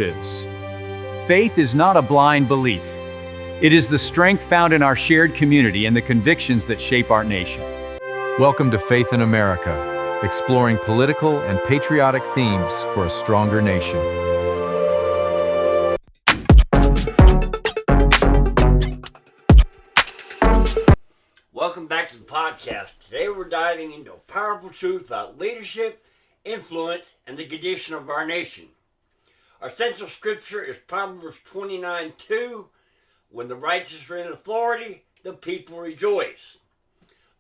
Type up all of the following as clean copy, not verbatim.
is. Faith is not a blind belief. It is the strength found in our shared community and the convictions that shape our nation. Welcome to Faith in America, exploring political and patriotic themes for a stronger nation. Welcome back to the podcast. Today we're diving into a powerful truth about leadership, influence, and the condition of our nation. Our central scripture is Proverbs 29:2. When the righteous are in authority, the people rejoice.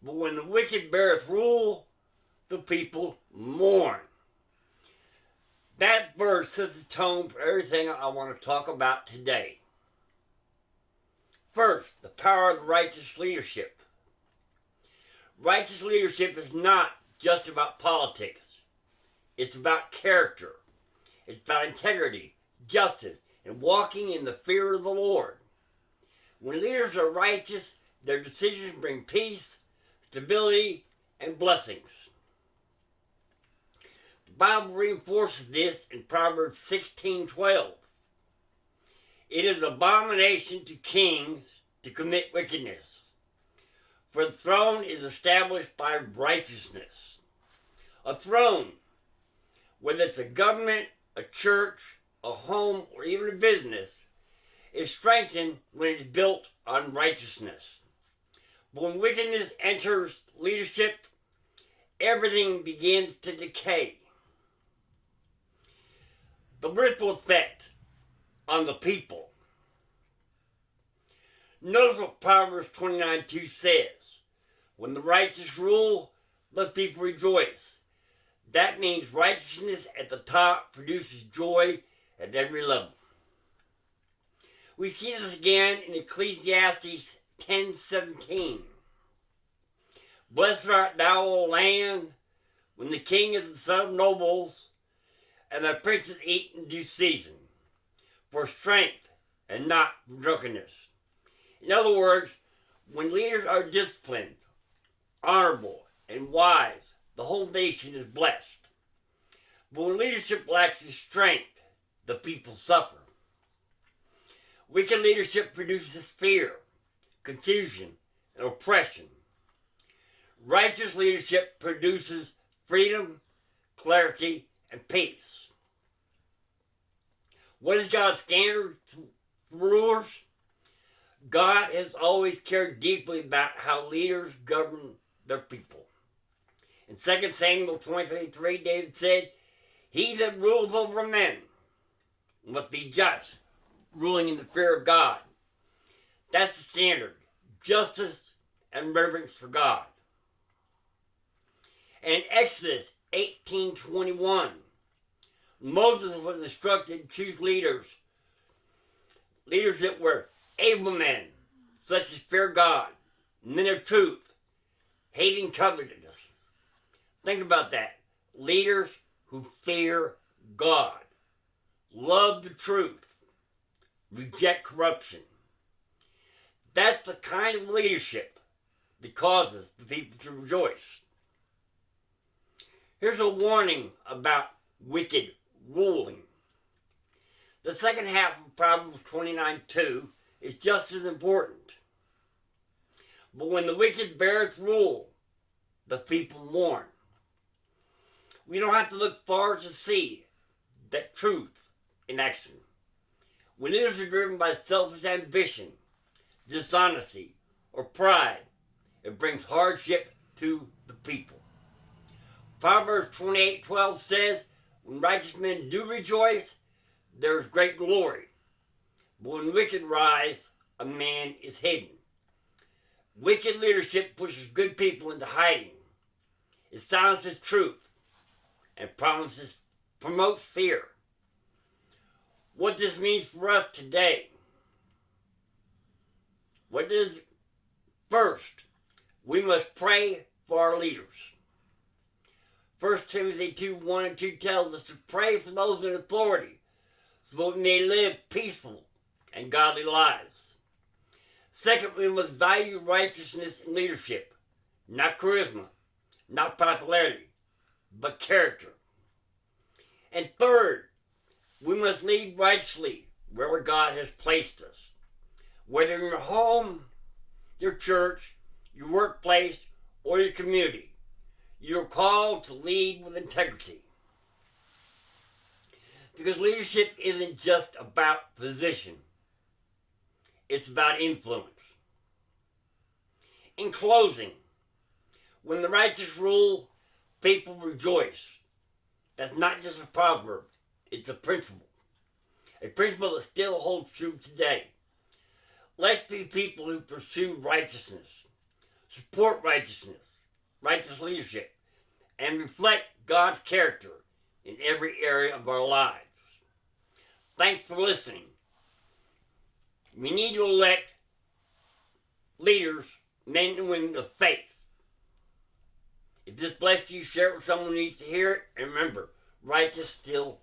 But when the wicked beareth rule, the people mourn. That verse sets the tone for everything I want to talk about today. First, the power of righteous leadership. Righteous leadership is not just about politics. It's about character. It's about integrity, justice, and walking in the fear of the Lord. When leaders are righteous, their decisions bring peace, stability, and blessings. The Bible reinforces this in Proverbs 16:12. It is an abomination to kings to commit wickedness, for the throne is established by righteousness. A throne, whether it's a government, a church, a home, or even a business, is strengthened when it is built on righteousness. But when wickedness enters leadership, everything begins to decay. The ripple effect on the people. Notice what Proverbs 29:2 says. When the righteous rule, the people rejoice. That means righteousness at the top produces joy at every level. We see this again in Ecclesiastes 10:17. Blessed art thou, O land, when the king is the son of nobles, and the princes eat in due season, for strength and not for drunkenness. In other words, when leaders are disciplined, honorable, and wise, the whole nation is blessed. But when leadership lacks strength, the people suffer. Wicked leadership produces fear, confusion, and oppression. Righteous leadership produces freedom, clarity, and peace. What is God's standard for rulers? God has always cared deeply about how leaders govern their people. In 2 Samuel 23:3, David said, "He that ruleth over men must be just, ruling in the fear of God." That's the standard, justice and reverence for God. And in Exodus 18:21, Moses was instructed to choose leaders that were able men, such as fear God, men of truth, hating covetousness. Think about that. Leaders who fear God, love the truth, reject corruption. That's the kind of leadership that causes the people to rejoice. Here's a warning about wicked ruling. The second half of Proverbs 29:2 is just as important. But when the wicked beareth rule, the people mourn. We don't have to look far to see that truth in action. When leaders are driven by selfish ambition, dishonesty, or pride, it brings hardship to the people. Proverbs 28:12 says, when righteous men do rejoice, there is great glory. But when wicked rise, a man is hidden. Wicked leadership pushes good people into hiding. It silences truth and promotes fear. What this means for us today. First, we must pray for our leaders. 1 Timothy 2:1 and 2 tells us to pray for those in authority so that we may live peaceful and godly lives. Second, we must value righteousness in leadership, not charisma, not popularity, but character. And third, We must lead righteously wherever God has placed us. Whether in your home, your church, your workplace, or your community, you're called to lead with integrity. Because leadership isn't just about position. It's about influence. In closing, when the righteous rule, people rejoice. That's not just a proverb, it's a principle. A principle that still holds true today. Let's be people who pursue righteousness, support righteousness, righteous leadership, and reflect God's character in every area of our lives. Thanks for listening. We need to elect leaders, men and women of faith. If this blessed you, share it with someone who needs to hear it. And remember, righteous still